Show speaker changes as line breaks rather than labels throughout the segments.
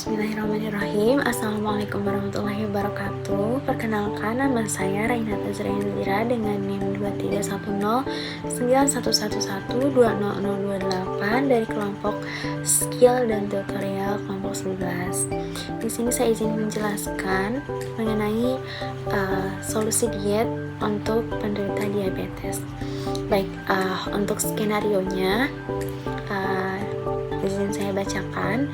Bismillahirrahmanirrahim. Assalamualaikum warahmatullahi wabarakatuh. Perkenalkan, nama saya Rainata Zuraindira dengan NIM 2310911120028 dari kelompok skill dan tutorial kelompok 11. Di sini saya izin menjelaskan mengenai solusi diet untuk penderita diabetes. Baik, untuk skenarionya izin saya bacakan,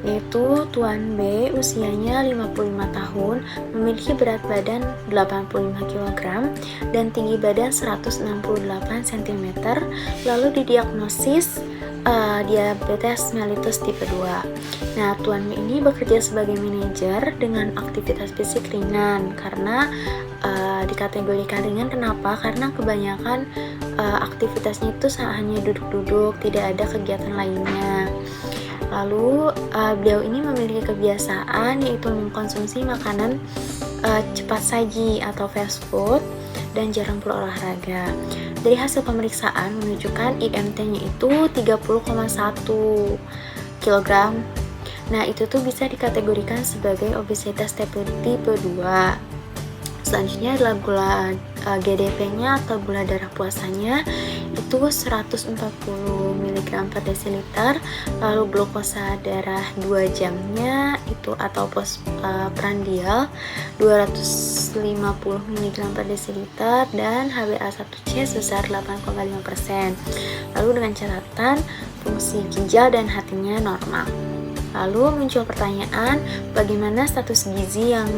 yaitu Tuan B usianya 55 tahun, memiliki berat badan 85 kg dan tinggi badan 168 cm, lalu didiagnosis diabetes mellitus tipe 2. Nah, Tuan B ini bekerja sebagai manajer dengan aktivitas fisik ringan karena dikategorikan ringan. Kenapa? Karena kebanyakan aktivitasnya itu hanya duduk-duduk, tidak ada kegiatan lainnya. Lalu beliau ini memiliki kebiasaan yaitu mengkonsumsi makanan cepat saji atau fast food dan jarang berolahraga. Dari hasil pemeriksaan menunjukkan IMT-nya itu 30,1 kg. Nah, itu tuh bisa dikategorikan sebagai obesitas tipe 2. Selanjutnya adalah gula GDP-nya atau gula darah puasanya itu 140 mg per desiliter, lalu glukosa darah 2 jamnya itu atau postprandial 250 mg per desiliter dan HbA1c sebesar 8,5%. Lalu dengan catatan fungsi ginjal dan hatinya normal. Lalu muncul pertanyaan, bagaimana status gizi yang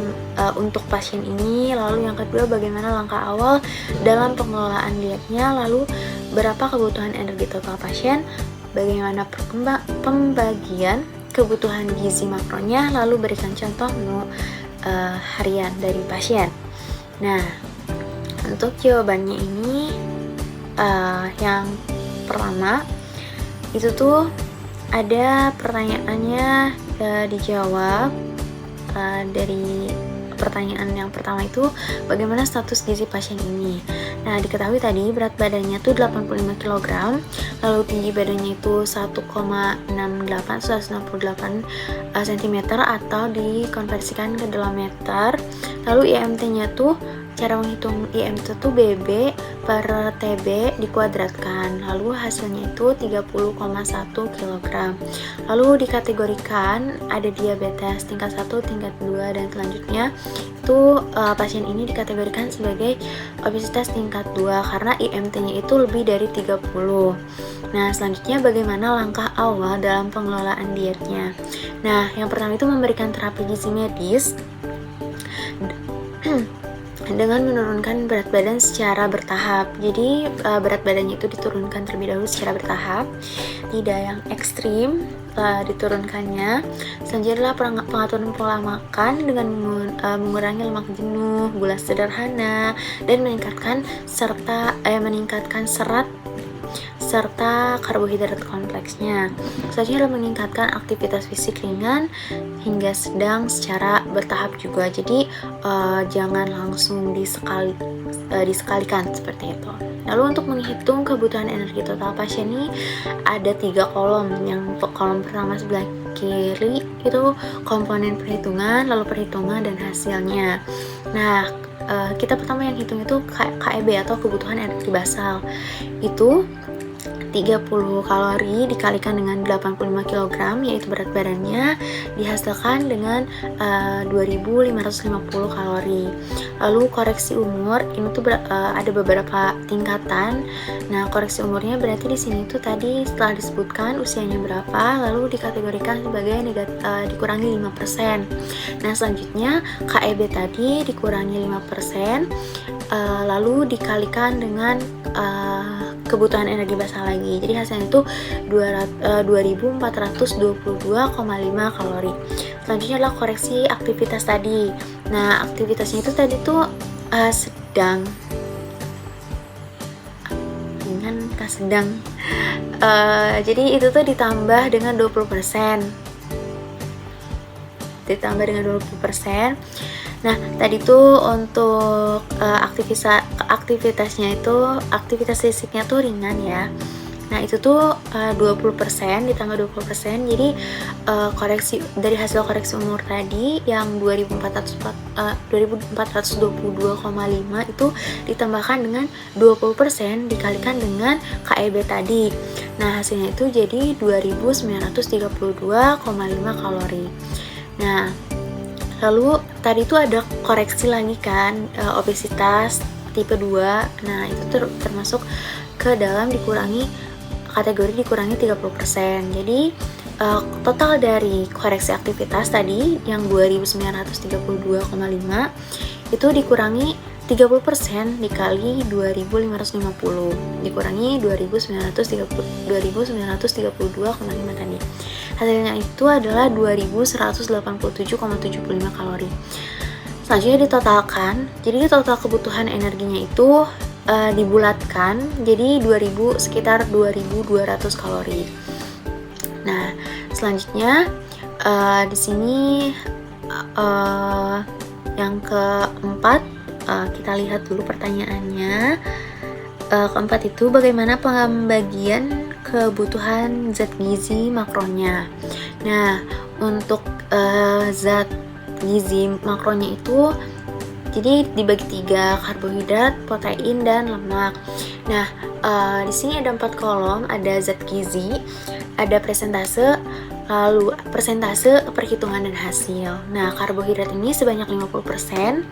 untuk pasien ini? Lalu yang kedua, bagaimana langkah awal dalam pengelolaan dietnya? Lalu berapa kebutuhan energi total pasien? Bagaimana pembagian kebutuhan gizi makronya? Lalu berikan contoh menu harian dari pasien. Nah, untuk jawabannya ini yang pertama itu tuh ada pertanyaannya dijawab dari pertanyaan yang pertama itu bagaimana status gizi pasien ini. Nah, diketahui tadi berat badannya tuh 85 kg, lalu tinggi badannya itu 1,68 cm atau dikonversikan ke dalam meter. Lalu IMT-nya tuh cara menghitung IMT itu BB per TB dikuadratkan, lalu hasilnya itu 30,1 kg. Lalu dikategorikan ada diabetes tingkat 1, tingkat 2 dan selanjutnya itu pasien ini dikategorikan sebagai obesitas tingkat 2 karena IMT-nya itu lebih dari 30. Nah, selanjutnya bagaimana langkah awal dalam pengelolaan dietnya. Nah, yang pertama itu memberikan terapi gizi medis dengan menurunkan berat badan secara bertahap. Jadi berat badannya itu diturunkan terlebih dahulu secara bertahap, tidak yang ekstrim diturunkannya. Selanjutnya pengaturan pola makan dengan mengurangi lemak jenuh, gula sederhana, dan meningkatkan serat serta karbohidrat kompleksnya. Selanjutnya adalah meningkatkan aktivitas fisik ringan hingga sedang secara bertahap juga. Jadi jangan langsung disekalikan seperti itu. Lalu untuk menghitung kebutuhan energi total pasien ini ada 3 kolom. Yang kolom pertama sebelah kiri itu komponen perhitungan, lalu perhitungan dan hasilnya. Nah, kita pertama yang hitung itu KEB atau kebutuhan energi basal. Itu 30 kalori dikalikan dengan 85 kg yaitu berat badannya dihasilkan dengan 2550 kalori. Lalu koreksi umur ini tuh ada beberapa tingkatan. Nah, koreksi umurnya berarti di sini tuh tadi setelah disebutkan usianya berapa lalu dikategorikan sebagai dikurangi 5%. Nah, selanjutnya KEB tadi dikurangi 5%, lalu dikalikan dengan kebutuhan energi basal lagi. Jadi hasilnya itu 2422,5 kalori. Selanjutnya adalah koreksi aktivitas tadi. Nah, aktivitasnya itu tadi tuh sedang ringan kah sedang. Jadi itu tuh ditambah dengan 20%. Nah, tadi tuh untuk aktivitasnya itu, aktivitas fisiknya tuh ringan ya. Nah itu tuh 20% ditambah 20%, jadi koreksi dari hasil koreksi umur tadi yang 2422,5 itu ditambahkan dengan 20% dikalikan dengan KEB tadi. Nah hasilnya itu jadi 2932,5 kalori. Nah lalu tadi itu ada koreksi lagi kan, obesitas tipe 2. Nah itu termasuk ke dalam kategori dikurangi 30%. Jadi total dari koreksi aktivitas tadi yang 2932,5 itu dikurangi 30% dikali 2550 dikurangi 2932,5 tadi. Hasilnya itu adalah 2187,75 kalori. Selanjutnya ditotalkan. Jadi total kebutuhan energinya itu dibulatkan jadi sekitar 2200 kalori. Nah, selanjutnya di sini yang keempat, kita lihat dulu pertanyaannya. Keempat itu bagaimana pembagian kebutuhan zat gizi makronya. Nah, untuk zat gizi makronya itu jadi dibagi 3, karbohidrat, protein, dan lemak. Nah, di sini ada 4 kolom, ada zat gizi, ada persentase, lalu persentase, perhitungan, dan hasil. Nah, karbohidrat ini sebanyak 50%,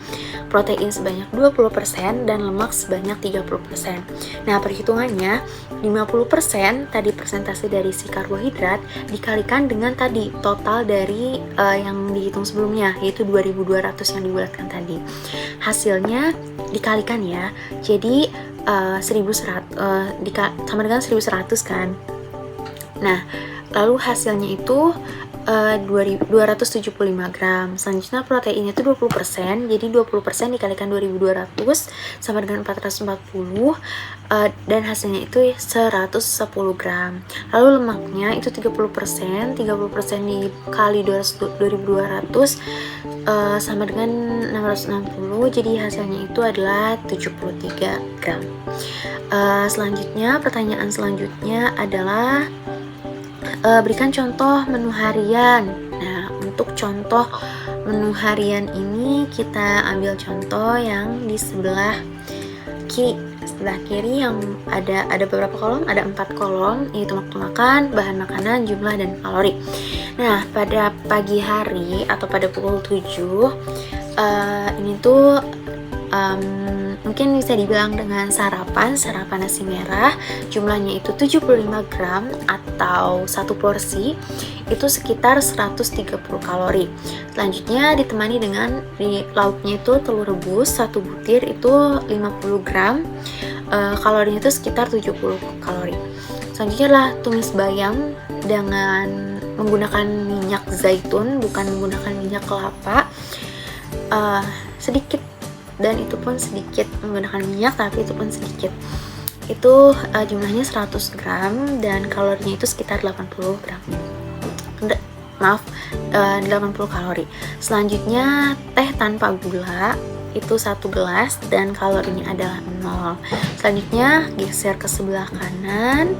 protein sebanyak 20%, dan lemak sebanyak 30%. Nah, perhitungannya 50% tadi persentase dari si karbohidrat dikalikan dengan tadi total dari yang dihitung sebelumnya, yaitu 2200 yang dibulatkan tadi. Hasilnya dikalikan ya, jadi 1100 sama dengan 1100 kan. Nah, lalu hasilnya itu 275 gram. Selanjutnya proteinnya itu 20%, jadi 20% dikalikan 2200 sama dengan 440, dan hasilnya itu 110 gram. Lalu lemaknya itu 30%, 30% dikali 2200 sama dengan 660, jadi hasilnya itu adalah 73 gram. Pertanyaan selanjutnya adalah berikan contoh menu harian. Nah, untuk contoh menu harian ini kita ambil contoh yang di sebelah kiri yang ada beberapa kolom, ada 4 kolom, yaitu waktu makan, bahan makanan, jumlah, dan kalori. Nah, pada pagi hari atau pada pukul 7 ini tuh mungkin bisa dibilang dengan sarapan nasi merah, jumlahnya itu 75 gram atau satu porsi itu sekitar 130 kalori. Selanjutnya ditemani dengan lauknya itu telur rebus 1 butir itu 50 gram, kalorinya itu sekitar 70 kalori. Selanjutnya adalah tumis bayam dengan menggunakan minyak zaitun, bukan menggunakan minyak kelapa, sedikit, dan itu pun sedikit, menggunakan minyak tapi itu pun sedikit. Itu jumlahnya 100 gram dan kalorinya itu sekitar 80 gram. 80 kalori. Selanjutnya teh tanpa gula itu 1 gelas dan kalorinya adalah 0. Selanjutnya geser ke sebelah kanan.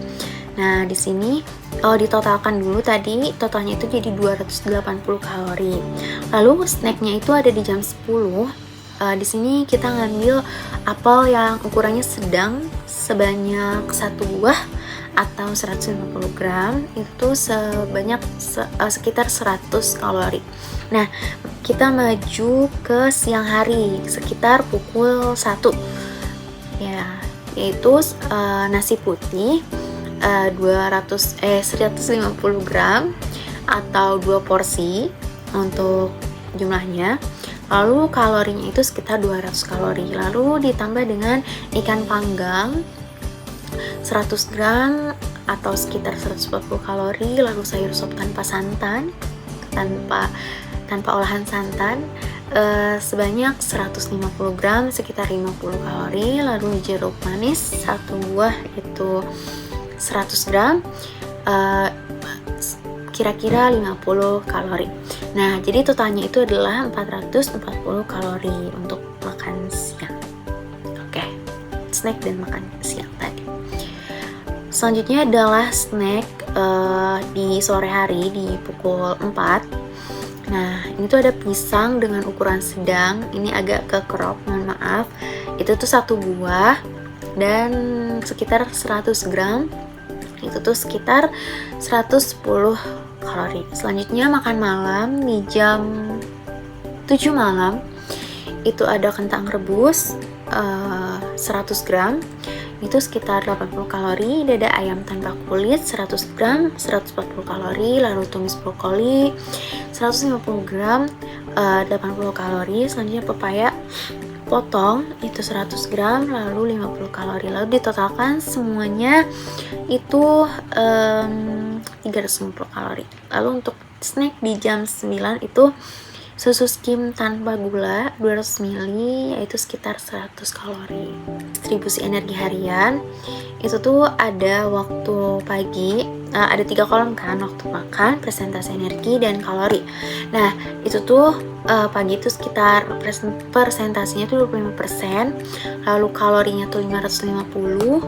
Nah, di sini ditotalkan dulu tadi, totalnya itu jadi 280 kalori. Lalu snacknya itu ada di jam 10. Di sini kita ngambil apel yang ukurannya sedang sebanyak 1 buah atau 150 gram, itu sekitar 100 kalori. Nah, kita maju ke siang hari sekitar pukul 1 ya, yaitu nasi putih 150 gram atau 2 porsi untuk jumlahnya. Lalu kalorinya itu sekitar 200 kalori. Lalu ditambah dengan ikan panggang 100 gram atau sekitar 140 kalori. Lalu sayur sop tanpa santan, tanpa olahan santan sebanyak 150 gram, sekitar 50 kalori. Lalu jeruk manis 1 buah itu 100 gram, kira-kira 50 kalori. Nah, jadi totalnya itu adalah 440 kalori untuk makan siang. Oke, snack dan makan siang tadi. Selanjutnya adalah snack di sore hari di pukul 4. Nah, ini tuh ada pisang dengan ukuran sedang. Ini agak ke crop, mohon maaf. Itu tuh 1 buah dan sekitar 100 gram. Itu tuh sekitar 110 kalori. Selanjutnya makan malam di jam 7 malam. Itu ada kentang rebus 100 gram. Itu sekitar 80 kalori. Dada ayam tanpa kulit 100 gram 140 kalori. Lalu tumis brokoli 150 gram 80 kalori. Selanjutnya pepaya potong itu 100 gram lalu 50 kalori. Lalu ditotalkan semuanya itu 350 kalori. Lalu untuk snack di jam 9 itu susu skim tanpa gula 200 ml yaitu sekitar 100 kalori. Distribusi energi harian itu tuh ada waktu pagi, ada 3 kolom kan, waktu makan, presentasi energi, dan kalori. Nah itu tuh pagi itu sekitar persentasinya tuh 25%, lalu kalorinya tuh 550,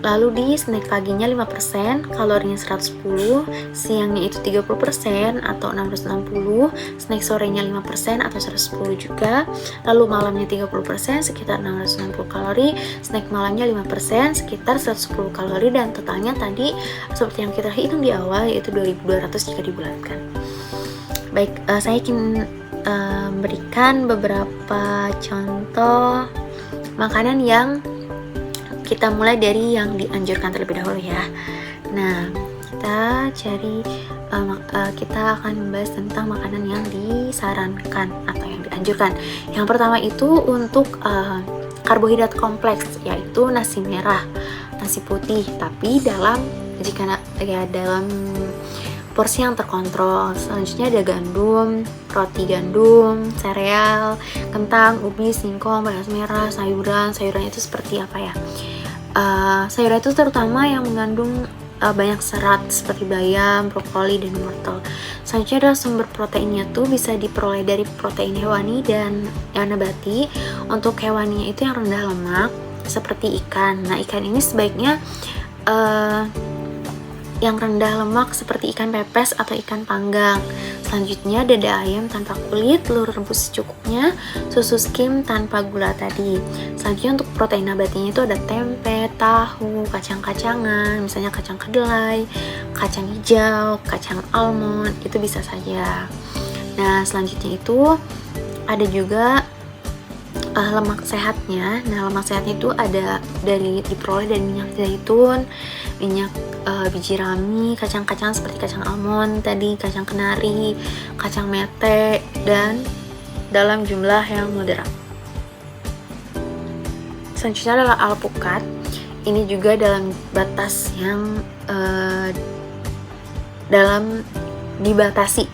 lalu di snack paginya 5%, kalorinya 110, siangnya itu 30% atau 660, snack sorenya 5% atau 110 juga, lalu malamnya 30% sekitar 660 kalori, snack malamnya 5% sekitar 110 kalori, dan totalnya tadi seperti yang kita hitung di awal yaitu 2200 jika dibulatkan. Baik, saya ingin memberikan beberapa contoh makanan yang kita mulai dari yang dianjurkan terlebih dahulu ya. Nah, kita akan membahas tentang makanan yang disarankan atau yang dianjurkan. Yang pertama itu untuk karbohidrat kompleks, yaitu nasi merah, nasi putih, tapi dalam porsi yang terkontrol. Selanjutnya ada gandum, roti gandum, sereal, kentang, ubi, singkong, beras merah, sayuran itu seperti apa ya? Sayuran itu terutama yang mengandung banyak serat seperti bayam, brokoli, dan wortel. Selanjutnya adalah sumber proteinnya tuh bisa diperoleh dari protein hewani dan nabati. Untuk hewaninya itu yang rendah lemak seperti ikan. Nah, ikan ini sebaiknya yang rendah lemak seperti ikan pepes atau ikan panggang. Selanjutnya dada ayam tanpa kulit, telur rebus secukupnya, susu skim tanpa gula tadi. Selanjutnya untuk protein nabatinya itu ada tempe, tahu, kacang-kacangan, misalnya kacang kedelai, kacang hijau, kacang almond, itu bisa saja. Nah, selanjutnya itu ada juga lemak sehatnya. Nah, lemak sehatnya itu ada diperoleh dari minyak zaitun, minyak biji rami, kacang-kacang seperti kacang almond tadi, kacang kenari, kacang mete, dan dalam jumlah yang moderat. Selanjutnya adalah alpukat. Ini juga dalam batas yang dibatasi.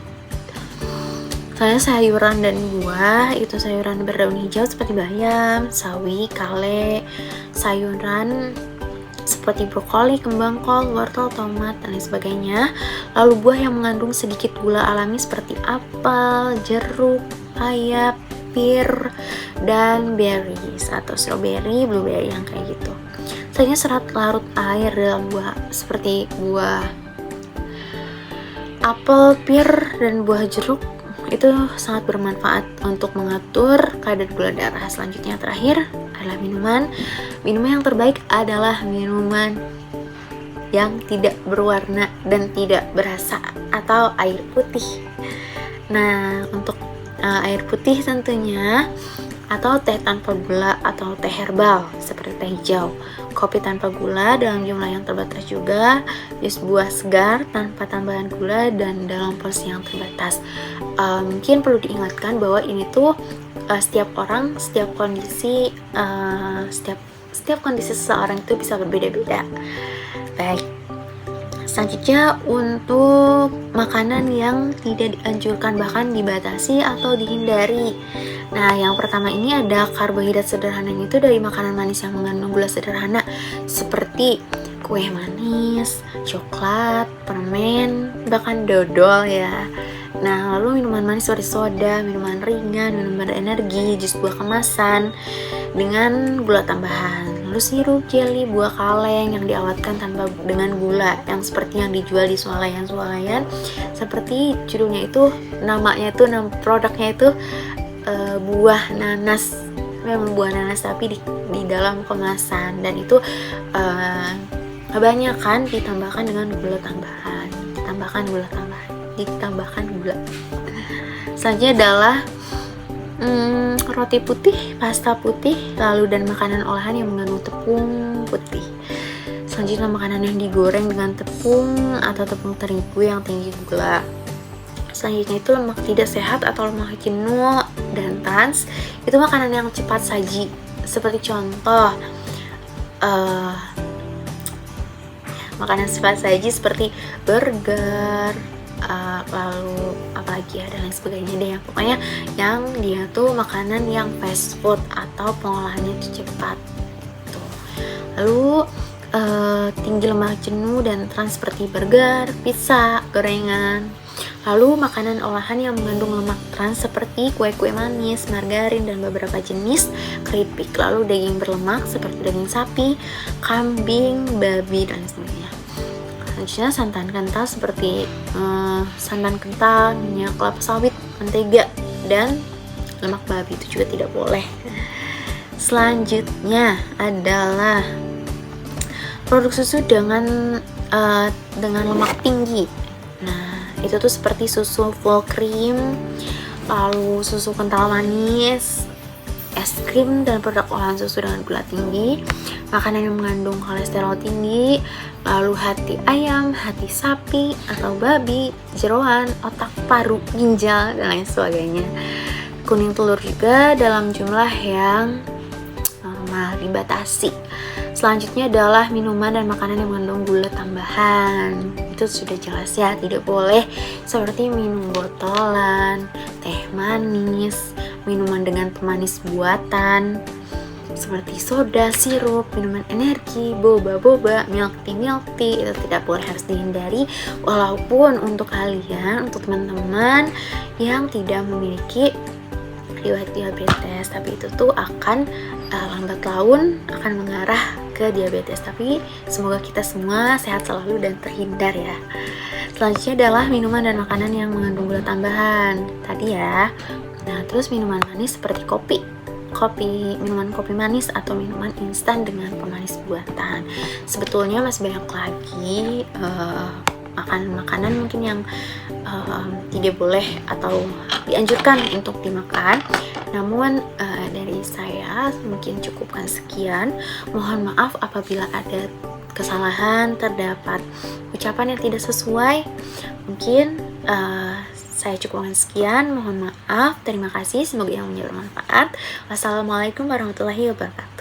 Soalnya sayuran dan buah itu sayuran berdaun hijau seperti bayam, sawi, kale, sayuran seperti brokoli, kembang kol, wortel, tomat, dan lain sebagainya. Lalu buah yang mengandung sedikit gula alami seperti apel, jeruk, paya, pir, dan berries atau strawberry, blueberry yang kayak gitu. Selanjutnya serat larut air dalam buah seperti buah apel, pir, dan buah jeruk itu sangat bermanfaat untuk mengatur kadar gula darah. Selanjutnya terakhir adalah minuman yang terbaik adalah minuman yang tidak berwarna dan tidak berasa atau air putih. Nah, untuk air putih tentunya, atau teh tanpa gula atau teh herbal seperti teh hijau, kopi tanpa gula dalam jumlah yang terbatas juga, jus buah segar tanpa tambahan gula dan dalam porsi yang terbatas. Mungkin perlu diingatkan bahwa ini tuh setiap orang, setiap kondisi seseorang itu bisa berbeda-beda. Baik. Selanjutnya untuk makanan yang tidak dianjurkan bahkan dibatasi atau dihindari. Nah, yang pertama ini ada karbohidrat sederhana, itu dari makanan manis yang mengandung gula sederhana seperti kue manis, coklat, permen, bahkan dodol ya. Nah, lalu minuman manis seperti soda, minuman ringan, minuman berenergi, jus buah kemasan dengan gula tambahan. lalu sirup, jelly, buah kaleng yang diawetkan tanpa dengan gula, yang seperti yang dijual di swalayan-swalayan, seperti judulnya itu, namanya itu, produknya itu buah nanas, memang buah nanas tapi di dalam kemasan, dan itu kebanyakan ditambahkan dengan gula tambahan, ditambahkan gula. Selanjutnya adalah roti putih, pasta putih, lalu dan makanan olahan yang mengandung tepung putih. Selanjutnya makanan yang digoreng dengan tepung atau tepung terigu yang tinggi gula. Selanjutnya itu lemak tidak sehat atau lemak jenuh dan trans. Itu makanan yang cepat saji, seperti contoh makanan cepat saji seperti burger, lalu apalagi ada lain sebagainya deh, pokoknya yang dia tuh makanan yang fast food atau pengolahannya itu cepat tuh. Lalu tinggi lemak jenuh dan trans seperti burger, pizza, gorengan. Lalu makanan olahan yang mengandung lemak trans seperti kue-kue manis, margarin, dan beberapa jenis keripik. Lalu daging berlemak seperti daging sapi, kambing, babi, dan sebagainya. Selanjutnya santan kental seperti santan kental, minyak kelapa sawit, mentega, dan lemak babi itu juga tidak boleh. Selanjutnya adalah produk susu dengan lemak tinggi. Nah, itu tuh seperti susu full cream, lalu susu kental manis, es krim, dan produk olahan susu dengan gula tinggi, makanan yang mengandung kolesterol tinggi, lalu hati ayam, hati sapi atau babi, jeroan, otak, paru, ginjal, dan lain sebagainya. Kuning telur juga dalam jumlah yang normal, dibatasi. Selanjutnya adalah minuman dan makanan yang mengandung gula tambahan. Itu sudah jelas ya, tidak boleh seperti minum botolan, teh manis, minuman dengan pemanis buatan seperti soda, sirup, minuman energi, boba, milk tea, itu tidak boleh, harus dihindari. Walaupun untuk kalian, untuk teman-teman yang tidak memiliki riwayat diabetes, tapi itu tuh akan lambat laun akan mengarah ke diabetes. Tapi semoga kita semua sehat selalu dan terhindar ya. Selanjutnya adalah minuman dan makanan yang mengandung gula tambahan tadi ya. Nah, terus minuman manis seperti minuman kopi manis atau minuman instan dengan pemanis buatan. Sebetulnya masih banyak lagi makanan mungkin yang tidak boleh atau dianjurkan untuk dimakan. Namun dari saya mungkin cukupkan sekian. Mohon maaf apabila ada kesalahan, terdapat ucapan yang tidak sesuai. Mungkin saya cukupkan sekian. Mohon maaf. Terima kasih. Semoga yang bermanfaat. Wassalamualaikum warahmatullahi wabarakatuh.